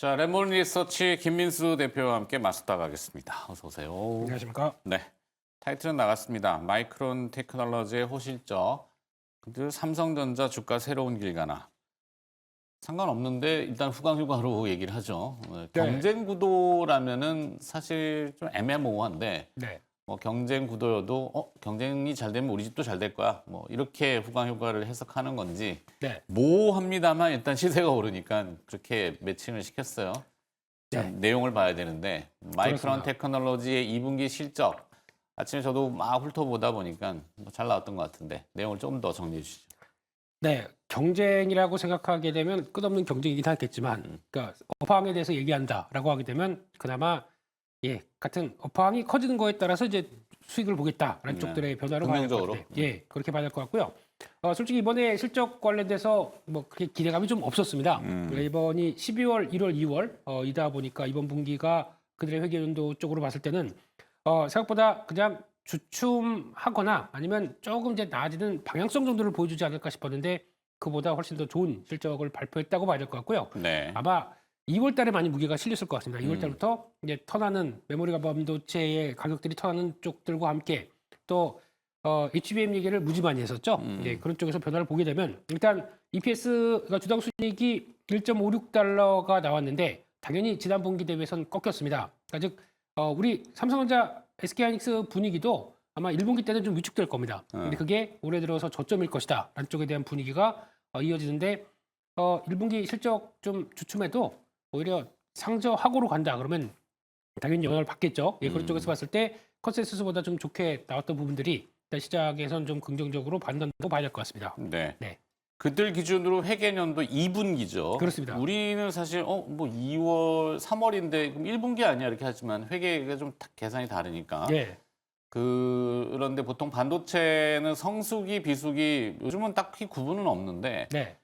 자, 레몬 리서치 김민수 대표와 함께 맞섰다 가겠습니다. 어서 오세요. 안녕하십니까? 네, 타이틀은 나갔습니다. 마이크론 테크놀로지의 호실적, 그리고 삼성전자 주가 새로운 길 가나. 상관없는데 일단 후광휴가로 얘기를 하죠. 경쟁 구도라면은 사실 좀 애매모호한데 네. 경쟁 구도여도 경쟁이 잘 되면 우리 집도 잘 될 거야. 뭐 이렇게 후광휴가를 해석하는 건지 네. 모호합니다만 일단 시세가 오르니까 그렇게 매칭을 시켰어요. 자, 네. 내용을 봐야 되는데 마이크론 그렇습니다. 테크놀로지의 2분기 실적 아침에 저도 막 훑어보다 보니까 잘 나왔던 것 같은데 내용을 좀 더 정리해 주시죠. 네. 경쟁이라고 생각하게 되면 끝없는 경쟁이긴 하겠지만, 그러니까 업황에 대해서 얘기한다라고 하게 되면 그나마 같은 업황이 커지는 거에 따라서 이제 수익을 보겠다라는 쪽들의 변화로 봐야 될 것 긍정적으로. 같아요. 그렇게 봐야 될 것 같고요. 솔직히 이번에 실적 관련돼서 뭐 그렇게 기대감이 좀 없었습니다. 이번이 12월, 1월, 2월 이다 보니까 이번 분기가 그들의 회계연도 쪽으로 봤을 때는 생각보다 그냥 주춤하거나 아니면 조금 이제 나아지는 방향성 정도를 보여주지 않을까 싶었는데 그보다 훨씬 더 좋은 실적을 발표했다고 봐야 될 것 같고요. 네. 아마 2월 달에 많이 무게가 실렸을 것 같습니다. 2월 달부터 이제 턴하는 메모리 반도체의 가격들이 턴하는 쪽들과 함께 또 HBM 얘기를 무지 많이 했었죠. 그런 쪽에서 변화를 보게 되면 일단 EPS가 주당 순이익이 1.56달러가 나왔는데 당연히 지난 분기 대비해서는 꺾였습니다. 그러니까 즉 우리 삼성전자 SK하이닉스 분위기도 아마 1분기 때는 좀 위축될 겁니다. 근데 그게 올해 들어서 저점일 것이다. 라는 쪽에 대한 분위기가 이어지는데 1분기 실적 좀 주춤해도 오히려 상저하고로 간다. 그러면 당연히 영향을 받겠죠. 그런 쪽에서 봤을 때 컨센서스보다 좀 좋게 나왔던 부분들이 일단 시장에선 좀 긍정적으로 판단도 봐야 될 것 같습니다. 네. 네. 그들 기준으로 회계년도 2분기죠. 그렇습니다. 우리는 사실 뭐 2월, 3월인데 그럼 1분기 아니야 이렇게 하지만 회계가 좀 계산이 다르니까. 네. 그런데 보통 반도체는 성수기, 비수기 요즘은 딱히 구분은 없는데 네.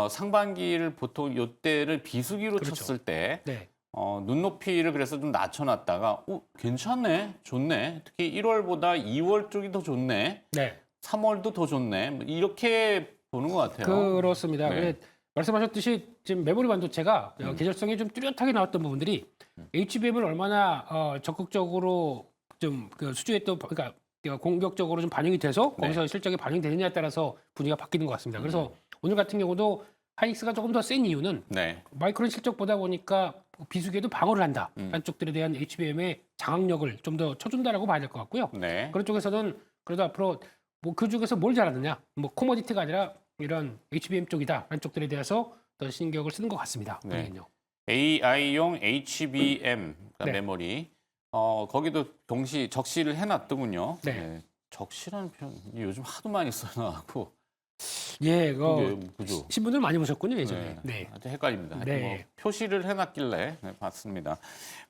상반기를 보통 요때를 비수기로 그렇죠. 쳤을 때 네. 눈높이를 그래서 좀 낮춰놨다가 괜찮네, 좋네. 특히 1월보다 2월 쪽이 더 좋네. 네. 3월도 더 좋네. 뭐 이렇게 보는 것 같아요. 그렇습니다. 네. 근데 말씀하셨듯이 지금 메모리 반도체가 계절성이 좀 뚜렷하게 나왔던 부분들이 HBM을 얼마나 적극적으로 좀 수주했던 그러니까 공격적으로 좀 반영이 돼서 거기서 실적이 반영되느냐에 따라서 분위기가 바뀌는 것 같습니다. 그래서 오늘 같은 경우도 하이닉스가 조금 더 센 이유는 네. 마이크론 실적 보다 보니까 비수기에도 방어를 한다. 라는 쪽들에 대한 HBM의 장악력을 좀 더 쳐준다라고 봐야 될 것 같고요. 네. 그런 쪽에서는 그래도 앞으로 뭐 그 중에서 뭘 잘하느냐, 뭐 코모디티가 아니라 이런 HBM 쪽이다라는 쪽들에 대해서 더 신경을 쓰는 것 같습니다. 네. 우리는요. AI용 HBM 그러니까 네. 메모리. 거기도 적시를 해놨더군요. 네. 적시라는 표현 요즘 하도 많이 써놔갖고 그죠. 신문을 많이 보셨군요 예전에. 네. 아주 헷갈립니다. 네. 하여튼 뭐 표시를 해놨길래 봤습니다.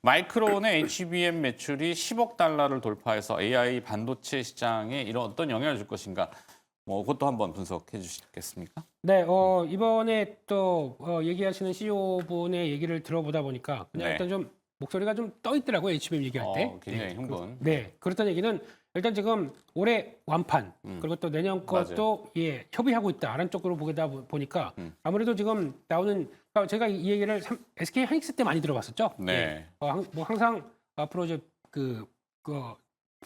마이크론의 HBM 매출이 10억 달러를 돌파해서 AI 반도체 시장에 이런 어떤 영향을 줄 것인가? 뭐 그것도 한번 분석해 주시겠습니까? 네, 이번에 또 얘기하시는 CEO 분의 얘기를 들어보다 보니까 그냥 네. 일단 좀 목소리가 좀 떠 있더라고요 HBM 얘기할 때. 굉장히 흥분. 그렇다는 얘기는 일단 지금 올해 완판 그리고 또 내년 것도 협의하고 있다라는 쪽으로 보다 보니까 아무래도 지금 나오는 제가 이 얘기를 SK 하이닉스 때 많이 들어봤었죠. 네. 뭐 항상 앞으로 이제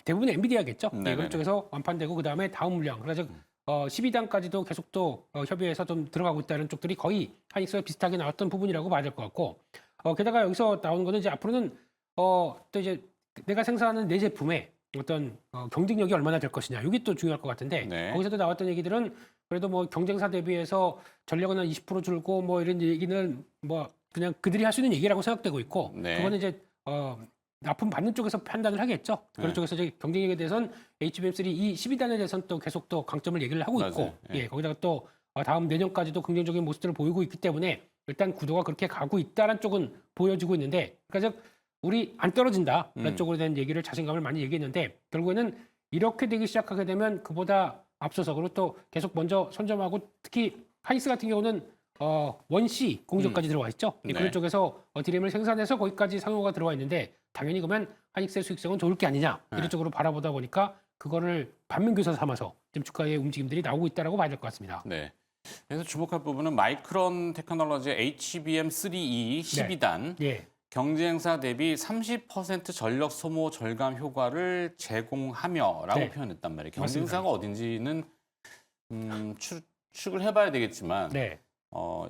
대부분 엔비디아겠죠. 네네네. 그런 쪽에서 완판되고 그 다음에 다음 물량 그래서 12단까지도 계속 또 협의해서 좀 들어가고 있다는 쪽들이 거의 하이닉스와 비슷하게 나왔던 부분이라고 봐야 될 것 같고 게다가 여기서 나오는 거는 이제 앞으로는 또 이제 내가 생산하는 내 제품의 어떤 경쟁력이 얼마나 될 것이냐 이게 또 중요할 것 같은데 네. 거기서도 나왔던 얘기들은 그래도 뭐 경쟁사 대비해서 전력은 한 20% 줄고 뭐 이런 얘기는 뭐 그냥 그들이 할 수 있는 얘기라고 생각되고 있고 네. 그거는 이제 납품 받는 쪽에서 판단을 하겠죠. 그런 네. 쪽에서 이제 경쟁력에 대해서는 HBM3 이 12단에 대해서는 또 계속 또 강점을 얘기를 하고 있고 맞아요. 예. 거기다가 또 다음 내년까지도 긍정적인 모습들을 보이고 있기 때문에 일단 구도가 그렇게 가고 있다는 쪽은 보여지고 있는데 그러니까 즉 우리 안 떨어진다라는 쪽으로 대한 얘기를 자신감을 많이 얘기했는데 결국에는 이렇게 되기 시작하게 되면 그보다 앞서서 그리고 또 계속 먼저 선점하고 특히 하이닉스 같은 경우는 원C 공정까지 들어와 있죠. 네. 그런 쪽에서 디램을 생산해서 거기까지 상용화가 들어와 있는데 당연히 그러면 하이닉스의 수익성은 좋을 게 아니냐 이런 쪽으로 바라보다 보니까 그거를 반면교사 삼아서 지금 주가의 움직임들이 나오고 있다라고 봐야 될 것 같습니다. 네. 그래서 주목할 부분은 마이크론 테크놀로지의 HBM3E 12단 예. 경쟁사 대비 30% 전력 소모 절감 효과를 제공하며라고 네. 표현했단 말이에요. 맞습니다. 경쟁사가 어딘지는 추측을 해봐야 되겠지만 네.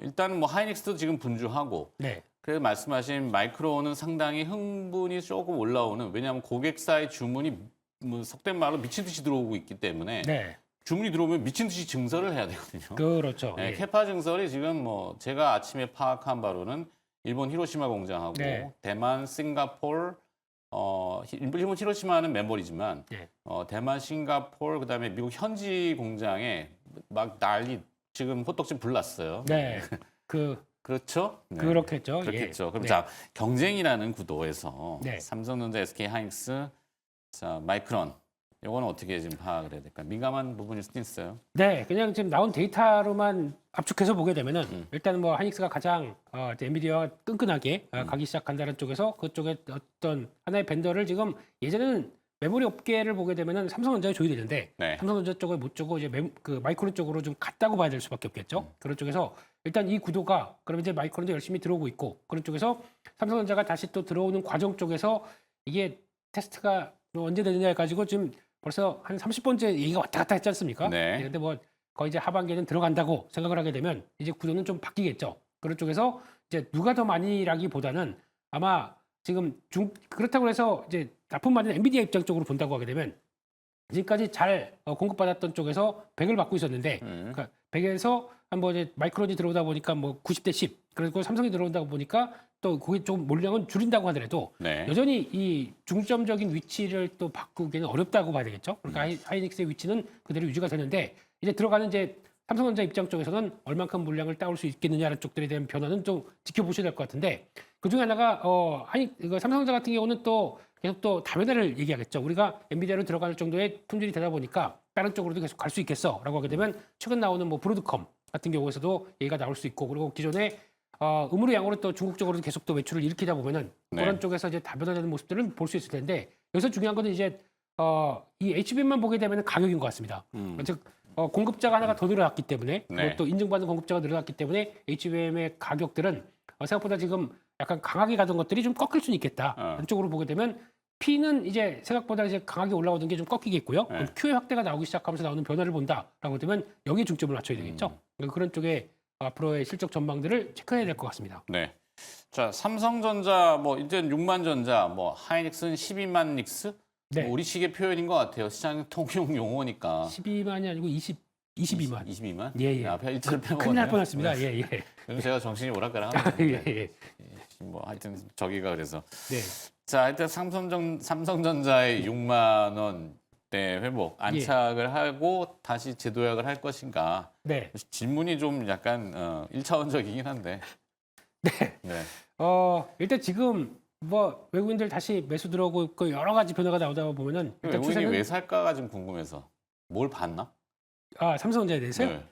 일단은 뭐 하이닉스도 지금 분주하고 네. 그래서 말씀하신 마이크론은 상당히 흥분이 조금 올라오는 왜냐하면 고객사의 주문이 뭐 속된 말로 미친 듯이 들어오고 있기 때문에 네. 주문이 들어오면 미친 듯이 증설을 해야 되거든요. 그렇죠. 네, 예. 캐파 증설이 지금 뭐 제가 아침에 파악한 바로는 일본 히로시마 공장하고 네. 대만, 싱가포르, 일본 히로시마는 메모리지만 예. 대만, 싱가포르 그다음에 미국 현지 공장에 막 난리 지금 호떡집 불났어요. 네. 그렇죠? 네. 그렇겠죠. 그렇겠죠. 예. 그럼 네. 자 경쟁이라는 구도에서 네. 삼성전자, SK 하이닉스, 자 마이크론 이거는 어떻게 지금 파악을 해야 될까요? 민감한 부분일 수도 있어요. 네, 그냥 지금 나온 데이터로만 압축해서 보게 되면은 일단 뭐 하이닉스가 가장 이제 엔비디아와 끈끈하게 가기 시작한다는 쪽에서 그쪽에 어떤 하나의 벤더를 지금 예전에는 메모리 업계를 보게 되면은 삼성전자에 줘야 되는데 네. 삼성전자 쪽을 못 주고 이제 그 마이크론 쪽으로 좀 갔다고 봐야 될 수밖에 없겠죠. 그런 쪽에서 일단 이 구도가 그럼 이제 마이크론도 열심히 들어오고 있고 그런 쪽에서 삼성전자가 다시 또 들어오는 과정 쪽에서 이게 테스트가 뭐 언제 되느냐 해가지고 지금 벌써 한 30번째 얘기가 왔다 갔다 했지 않습니까? 네. 근데 뭐 거의 이제 하반기에는 들어간다고 생각을 하게 되면 이제 구도는 좀 바뀌겠죠. 그런 쪽에서 이제 누가 더 많이라기보다는 아마 지금 그렇다고 해서 이제 납품받는 엔비디아 입장 쪽으로 본다고 하게 되면 지금까지 잘 공급받았던 쪽에서 100을 받고 있었는데 그러니까 100에서 한번 이제 마이크론이 들어오다 보니까 뭐 90대 10 그리고 삼성이 들어온다고 보니까 또 거기 좀 물량은 줄인다고 하더라도 네. 여전히 이 중점적인 위치를 또 바꾸기는 어렵다고 봐야 되겠죠. 그러니까 하이닉스의 위치는 그대로 유지가 되는데 이제 들어가는 이제 삼성전자 입장 쪽에서는 얼만큼 물량을 따올 수 있겠느냐는 쪽들에 대한 변화는 좀 지켜보셔야 될 것 같은데 그 중에 하나가 이거 삼성전자 같은 경우는 또 계속 또 다변화를 얘기하겠죠. 우리가 엔비디아로 들어갈 정도의 품질이 되다 보니까 다른 쪽으로도 계속 갈 수 있겠어라고 하게 되면 최근 나오는 뭐 브로드컴 같은 경우에서도 얘기가 나올 수 있고 그리고 기존에 음으로 양으로 또 중국 쪽으로 계속 또 매출을 일으키다 보면은 네. 그런 쪽에서 이제 다변화되는 모습들은 볼 수 있을 텐데 여기서 중요한 거는 이제 이 HBM만 보게 되면 가격인 것 같습니다. 즉 공급자가 하나가 더 늘어났기 때문에 네. 그리고 또 인증받는 공급자가 늘어났기 때문에 HBM의 가격들은 생각보다 지금 약간 강하게 가던 것들이 좀 꺾일 수는 있겠다. 한쪽으로 보게 되면 P는 이제 생각보다 이제 강하게 올라오던 게 좀 꺾이겠고요. 네. Q의 확대가 나오기 시작하면서 나오는 변화를 본다라고 되면 여기에 중점을 맞춰야 되겠죠. 그런 쪽에 앞으로의 실적 전망들을 체크해야 될 것 같습니다. 네. 자, 삼성전자 뭐 이제 6만 전자, 뭐 하이닉스는 12만 닉스. 네. 뭐 우리식의 표현인 것 같아요. 시장 통용 용어니까. 12만이 아니고 22만. 22만? 예, 예. 앞에 일자를 빼먹었네요. 큰일 날 뻔했습니다. 예, 예. 그래서 제가 정신이 오락가락 예, 하는데 예. 뭐 하여튼 저기가 그래서 네. 자, 하여튼 삼성전자의 6만 원대 회복 안착을 하고 다시 재도약을 할 것인가? 네. 질문이 좀 약간 1차원적이긴 한데. 네. 네. 일단 지금 뭐 외국인들 다시 매수 들어오고 있고 여러 가지 변화가 나오다 보면은 일단 외국인이 추세는 왜 살까가 좀 궁금해서 뭘 봤나? 삼성전자에 대해서요. 네.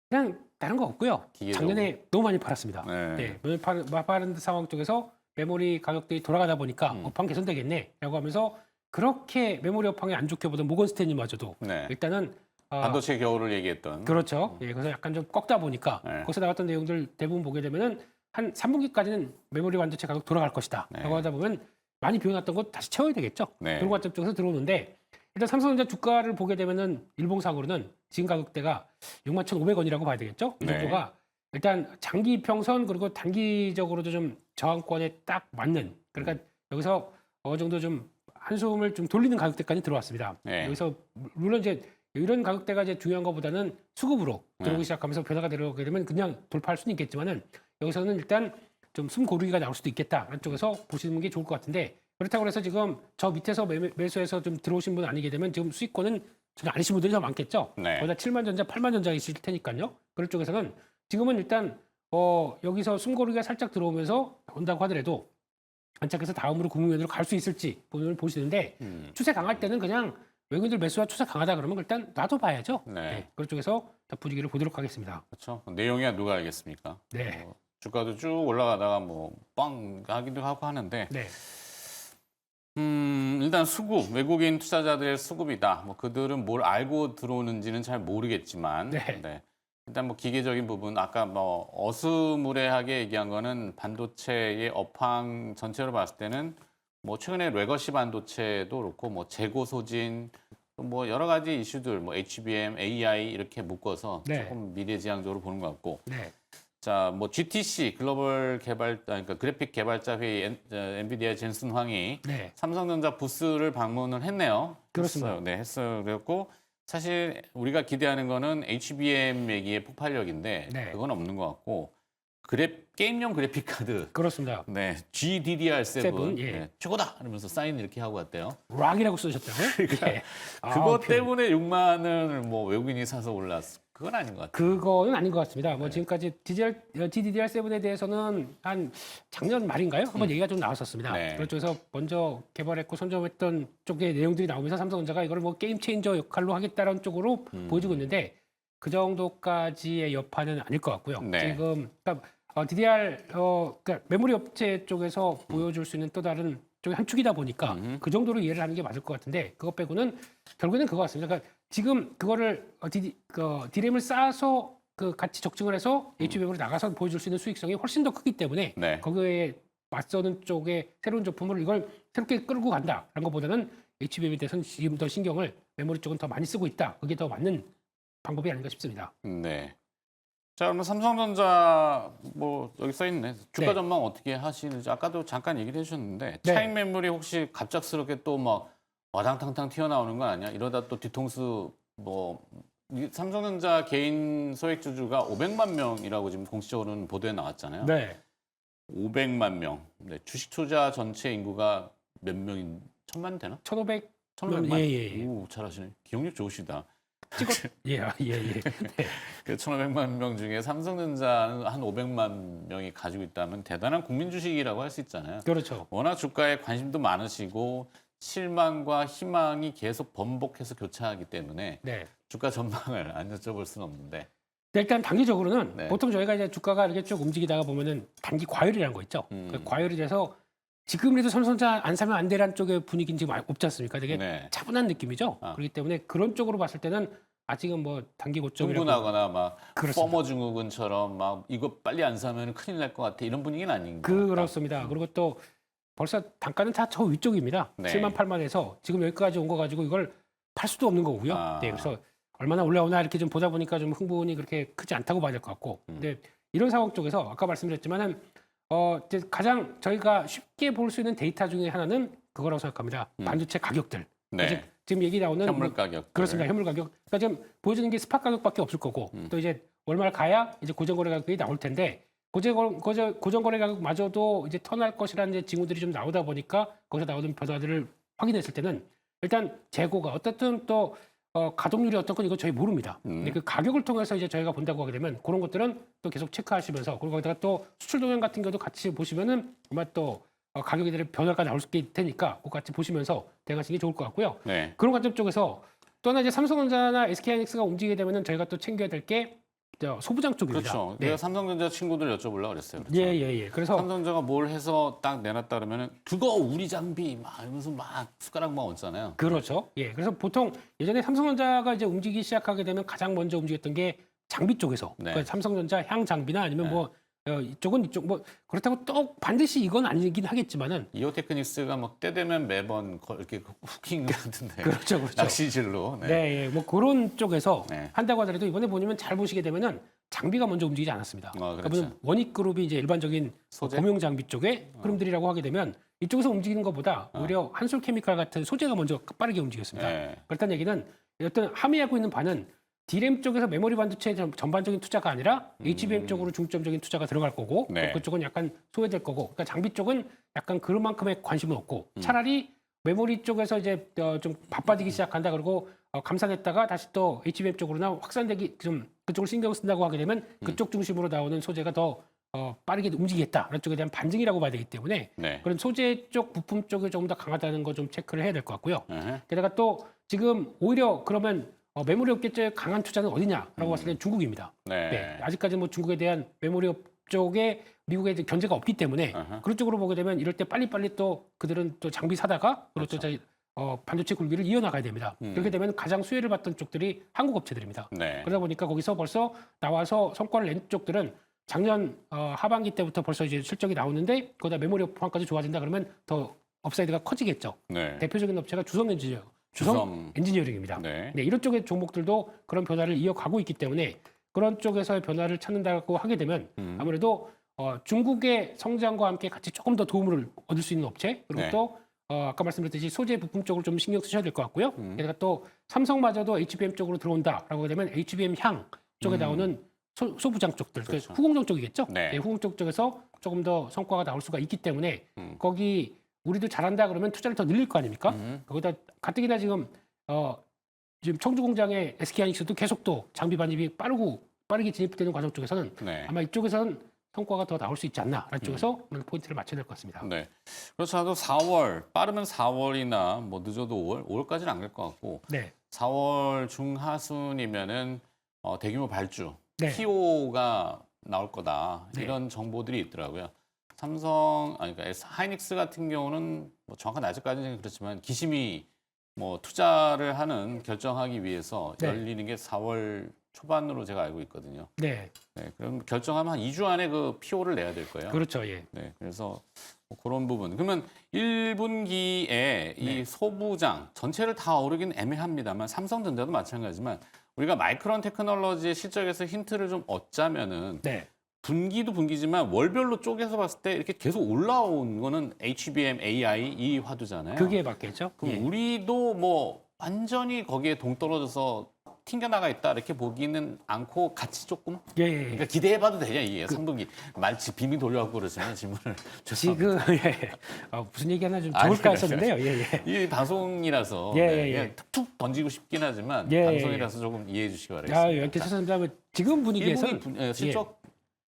그냥 다른 거 없고요. 기계적으로. 작년에 너무 많이 팔았습니다. 네. 네. 빠른 상황 쪽에서 메모리 가격들이 돌아가다 보니까 업황 개선되겠네라고 하면서 그렇게 메모리 업황이 안 좋게 보던 모건 스탠리마저도 네. 일단은 반도체 겨울을 얘기했던. 그렇죠. 예, 그래서 약간 좀 꺾다 보니까 네. 거기서 나왔던 내용들 대부분 보게 되면은 한 3분기까지는 메모리 반도체 가격 돌아갈 것이다. 네. 라고 하다 보면 많이 비워놨던 것 다시 채워야 되겠죠. 네. 그런 관점 쪽에서 들어오는데 일단 삼성전자 주가를 보게 되면은 일봉상으로는 지금 가격대가 61,500원이라고 봐야 되겠죠. 이 네. 정도가 일단 장기 평선 그리고 단기적으로도 좀 저항권에 딱 맞는 그러니까 여기서 어느 정도 좀 한숨을 좀 돌리는 가격대까지 들어왔습니다. 네. 여기서 물론 이제 이런 가격대가 이제 중요한 것보다는 수급으로 들어오기 네. 시작하면서 변화가 들어오게 되면 그냥 돌파할 수는 있겠지만은 여기서는 일단 좀 숨 고르기가 나올 수도 있겠다. 안쪽에서 보시는 게 좋을 것 같은데 그렇다고 해서 지금 저 밑에서 매수해서 좀 들어오신 분 아니게 되면 지금 수익권은 전혀 아니신 분들이 더 많겠죠. 네. 거기다 7만 전자, 8만 전자 있을 테니까요. 그런 쪽에서는 지금은 일단 여기서 숨 고르기가 살짝 들어오면서 온다고 하더라도 안착해서 다음으로 국무위원으로 갈 수 있을지 부분을 보시는데 추세 강할 때는 그냥 외국인들 매수가 추세 강하다 그러면 일단 놔둬봐야죠. 네. 그런 쪽에서 분위기를 보도록 하겠습니다. 그렇죠. 내용이야 누가 알겠습니까? 네. 주가도 쭉 올라가다가 뭐 빵 하기도 하고 하는데 네. 일단 수급, 외국인 투자자들의 수급이다. 뭐 그들은 뭘 알고 들어오는지는 잘 모르겠지만 네. 일단 뭐 기계적인 부분 아까 뭐 어스무레하게 얘기한 거는 반도체의 업황 전체로 봤을 때는 뭐 최근에 레거시 반도체도 그렇고 뭐 재고 소진 또 뭐 여러 가지 이슈들 뭐 HBM, AI 이렇게 묶어서 네. 조금 미래지향적으로 보는 것 같고 네. 자, 뭐 GTC 글로벌 그러니까 그래픽 개발자 회의 엔비디아 젠슨 황이 네. 삼성전자 부스를 방문을 했네요. 그렇습니다. 했어요. 네, 했어요. 그랬고 사실 우리가 기대하는 거는 HBM 얘기의 폭발력인데 네. 그건 없는 것 같고 게임용 그래픽 카드 그렇습니다. 네, GDDR7 7, 예. 네, 최고다 이러면서 사인 이렇게 하고 갔대요. 락이라고 쓰셨다고요? 그러니까 예. 그것 그- 때문에 6만 원을 뭐 외국인이 사서 올랐어. 그건 아닌 것 같아요. 그거는 아닌 것 같습니다. 네. 뭐 지금까지 GDDR7에 대해서는 한 작년 말인가요? 한번 얘기가 좀 나왔었습니다. 네. 그쪽에서 먼저 개발했고 선점했던 쪽의 내용들이 나오면서 삼성전자가 이걸 뭐 게임 체인저 역할로 하겠다는 쪽으로 보여지고 있는데 그 정도까지의 여파는 아닐 것 같고요. 네. 지금 그러니까 그러니까 메모리 업체 쪽에서 보여줄 수 있는 또 다른 쪽의 한 축이다 보니까 그 정도로 이해를 하는 게 맞을 것 같은데 그것 빼고는 결국에는 그거 같습니다. 그러니까 지금 그거를 D램을 쌓아서 그 같이 적증을 해서 HBM으로 나가서 보여줄 수 있는 수익성이 훨씬 더 크기 때문에 네. 거기에 맞서는 쪽의 새로운 제품을 이걸 새롭게 끌고 간다라는 것보다는 HBM에 대해서는 지금 더 신경을 메모리 쪽은 더 많이 쓰고 있다. 그게 더 맞는 방법이 아닌가 싶습니다. 네. 자, 그러면 삼성전자 뭐 여기 써 있네. 주가 네. 전망 어떻게 하시는지 아까도 잠깐 얘기를 해주셨는데 네. 차익 매물이 혹시 갑작스럽게 또 막 와당탕탕 튀어나오는 거 아니야? 이러다 또 뒤통수 삼성전자 개인 소액주주가 500만 명이라고 지금 공식적으로는 보도에 나왔잖아요. 네. 500만 명. 네, 주식 투자 전체 인구가 몇 명인 1000만 되나? 1,500 1500만. 예. 오, 잘하시네. 기억력 좋으시다. 예. 네. 그 1,500만 명 중에 삼성전자는 한 500만 명이 가지고 있다면 대단한 국민 주식이라고 할 수 있잖아요. 그렇죠. 워낙 주가에 관심도 많으시고 실망과 희망이 계속 번복해서 교차하기 때문에 네. 주가 전망을 안 여쭤볼 수는 없는데. 네, 일단 단기적으로는 네. 보통 저희가 이제 주가가 이렇게 쭉 움직이다가 보면은 단기 과열이라는 거 있죠. 그 과열이 돼서 지금이라도 삼성전자 안 사면 안 되라는 쪽의 분위기는 지금 없지 않습니까? 되게 네. 차분한 느낌이죠. 아. 그렇기 때문에 그런 쪽으로 봤을 때는 아직은 뭐 단기 고점이라고 흥분하거나 막 그렇습니다. 퍼머 증후군처럼 막 이거 빨리 안 사면 큰일 날 것 같아 이런 분위기는 아닌 것 같다. 그렇습니다. 그리고 또 벌써 단가는 다 저 위쪽입니다. 네. 7만 8만에서 지금 여기까지 온 거 가지고 이걸 팔 수도 없는 거고요. 아. 네, 그래서 얼마나 올라오나 이렇게 좀 보다 보니까 좀 흥분이 그렇게 크지 않다고 봐야 될 것 같고. 근데 이런 상황 쪽에서 아까 말씀드렸지만은 이제 가장 저희가 쉽게 볼 수 있는 데이터 중에 하나는 그거라고 생각합니다. 반도체 가격들. 네. 지금 얘기 나오는 현물 뭐 가격. 그렇습니다. 현물 가격. 그러니까 지금 보여주는 게 스팟 가격밖에 없을 거고 또 이제 월말 가야 이제 고정거래 가격이 나올 텐데 고정거래 가격마저도 이제 턴할 것이라는 이제 징후들이 좀 나오다 보니까 거기서 나오는 변화들을 확인했을 때는 일단 재고가 어떻든 또 가동률이 어떤 건 이거 저희 모릅니다. 근데 그 가격을 통해서 이제 저희가 본다고 하게 되면 그런 것들은 또 계속 체크하시면서 그리고 거기다가 또 수출 동향 같은 경우도 같이 보시면은 아마 또 가격에 대한 변화가 나올 수 있을 테니까 그거 같이 보시면서 대응하시는 게 좋을 것 같고요. 네. 그런 관점 쪽에서 또 하나 이제 삼성전자나 SK하이닉스가 움직이게 되면은 저희가 또 챙겨야 될 게 소부장 쪽입니다. 그렇죠. 네. 내가 삼성전자 친구들 여쭤보려고 그랬어요. 그렇죠? 예. 그래서 삼성전자가 뭘 해서 딱 내놨다 그러면은 그거 우리 장비 막 이러면서 막 숟가락 막 얹잖아요. 그렇죠. 예. 그래서 보통 예전에 삼성전자가 이제 움직이기 시작하게 되면 가장 먼저 움직였던 게 장비 쪽에서 네. 그러니까 삼성전자 향 장비나 아니면 네. 뭐 이쪽은 이쪽 뭐 그렇다고 또 반드시 이건 아니긴 하겠지만은 이오테크닉스가 뭐 때 되면 매번 이렇게 후킹 같은데 그렇죠. 낚시질로. 네. 네, 예. 뭐 그런 쪽에서 네. 한다고 하더라도 이번에 보시면 잘 보시게 되면은 장비가 먼저 움직이지 않았습니다. 그렇죠. 그러면 원익그룹이 이제 일반적인 소재? 공용 장비 쪽의 흐름들이라고 하게 되면 이쪽에서 움직이는 것보다 오히려 한솔케미칼 같은 소재가 먼저 빠르게 움직였습니다. 네. 그렇다는 얘기는 어떤 함의하고 있는 바는 D램 쪽에서 메모리 반도체 전반적인 투자가 아니라 HBM 쪽으로 중점적인 투자가 들어갈 거고 네. 또 그쪽은 약간 소외될 거고 그러니까 장비 쪽은 약간 그만큼의 관심은 없고 차라리 메모리 쪽에서 이제 좀 바빠지기 시작한다 그러고 감산했다가 다시 또 HBM 쪽으로나 확산되기 좀 그쪽을 신경 쓴다고 하게 되면 그쪽 중심으로 나오는 소재가 더 빠르게 움직이겠다라는 쪽에 대한 반증이라고 봐야 되기 때문에 네. 그런 소재 쪽 부품 쪽이 조금 더 강하다는 거 좀 체크를 해야 될 것 같고요. 네. 게다가 또 지금 오히려 그러면 메모리 업계 쪽의 강한 투자는 어디냐라고 봤을 때 중국입니다. 네. 네, 아직까지 뭐 중국에 대한 메모리 업 쪽에 미국에 이제 견제가 없기 때문에 아하. 그런 쪽으로 보게 되면 이럴 때 빨리빨리 또 그들은 또 장비 사다가 그리고 또 반도체 굴기를 이어나가야 됩니다. 그렇게 되면 가장 수혜를 받던 쪽들이 한국 업체들입니다. 네. 그러다 보니까 거기서 벌써 나와서 성과를 낸 쪽들은 작년 하반기 때부터 벌써 이제 실적이 나오는데 거기다 메모리 호환까지 좋아진다 그러면 더 업사이드가 커지겠죠. 네. 대표적인 업체가 주성 엔지니어링입니다. 네. 네, 이런 쪽의 종목들도 그런 변화를 이어가고 있기 때문에 그런 쪽에서의 변화를 찾는다고 하게 되면 아무래도 중국의 성장과 함께 같이 조금 더 도움을 얻을 수 있는 업체 그리고 네. 또 아까 말씀드렸듯이 소재 부품 쪽을 좀 신경 쓰셔야 될 것 같고요. 게다가 또 삼성마저도 HBM 쪽으로 들어온다라고 되면 HBM 향 쪽에 나오는 소부장 쪽들, 그렇죠. 후공정 쪽이겠죠. 네. 네, 후공정 쪽에서 조금 더 성과가 나올 수가 있기 때문에 거기 우리도 잘한다 그러면 투자를 더 늘릴 거 아닙니까? 거기다 가뜩이나 지금 청주 공장의 SK하이닉스도 계속 또 장비 반입이 빠르게 진입되는 과정 쪽에서는 네. 아마 이쪽에서는 성과가 더 나올 수 있지 않나라는 쪽에서 포인트를 맞춰야 될 것 같습니다. 네. 그렇지 않아도 4월, 빠르면 4월이나 뭐 늦어도 5월, 5월까지는 안 갈 것 같고 네. 4월 중하순이면은 대규모 발주, 네. PO가 나올 거다 네. 이런 정보들이 있더라고요. 그러니까 하이닉스 같은 경우는 뭐 정확한 아직까지는 그렇지만 기심이 뭐 투자를 하는 결정하기 위해서 네. 열리는 게 4월 초반으로 제가 알고 있거든요. 네. 네, 그럼 결정하면 한 2주 안에 그 PO를 내야 될 거예요. 그렇죠. 예. 네, 그래서 뭐 그런 부분. 그러면 1분기에 이 소부장 전체를 다 오르긴 애매합니다만 삼성전자도 마찬가지지만 우리가 마이크론 테크놀로지의 실적에서 힌트를 좀 얻자면은 네. 분기도 분기지만 월별로 쪼개서 봤을 때 이렇게 계속 올라온 거는 HBM, AI 이 화두잖아요. 그게 맞겠죠. 그럼 예. 우리도 뭐 완전히 거기에 동떨어져서 튕겨나가 있다 이렇게 보기는 않고 같이 조금 예, 예. 그러니까 기대해봐도 되냐 이게 3분기 말치 비밀 돌려갖고 그러시면 질문을 지금 예. 무슨 얘기 하나 좀 아니, 좋을까 했었는데요. 예, 예. 이 방송이라서 예, 네, 예. 그냥 툭툭 던지고 싶긴 하지만 예, 방송이라서 조금 이해해 주시기 바라겠습니다. 여튼 죄송합니다. 지금 분위기에서는 실적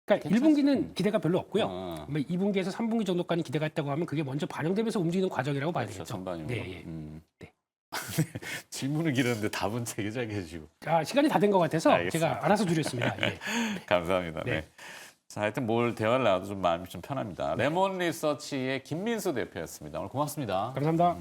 그러니까 괜찮습니다. 1분기는 기대가 별로 없고요. 어. 2분기에서 3분기 정도까지 기대가 있다고 하면 그게 먼저 반영되면서 움직이는 과정이라고 봐야 그렇죠, 되겠죠. 전반적으로. 네, 예. 네. 질문을 길었는데 답은 체계적이게 해주고 시간이 다 된 것 같아서 알겠습니다. 제가 알아서 줄였습니다. 예. 감사합니다. 네. 네. 자, 하여튼 뭘 대화를 나와도 좀 마음이 좀 편합니다. 레몬 리서치의 김민수 대표였습니다. 오늘 고맙습니다. 감사합니다.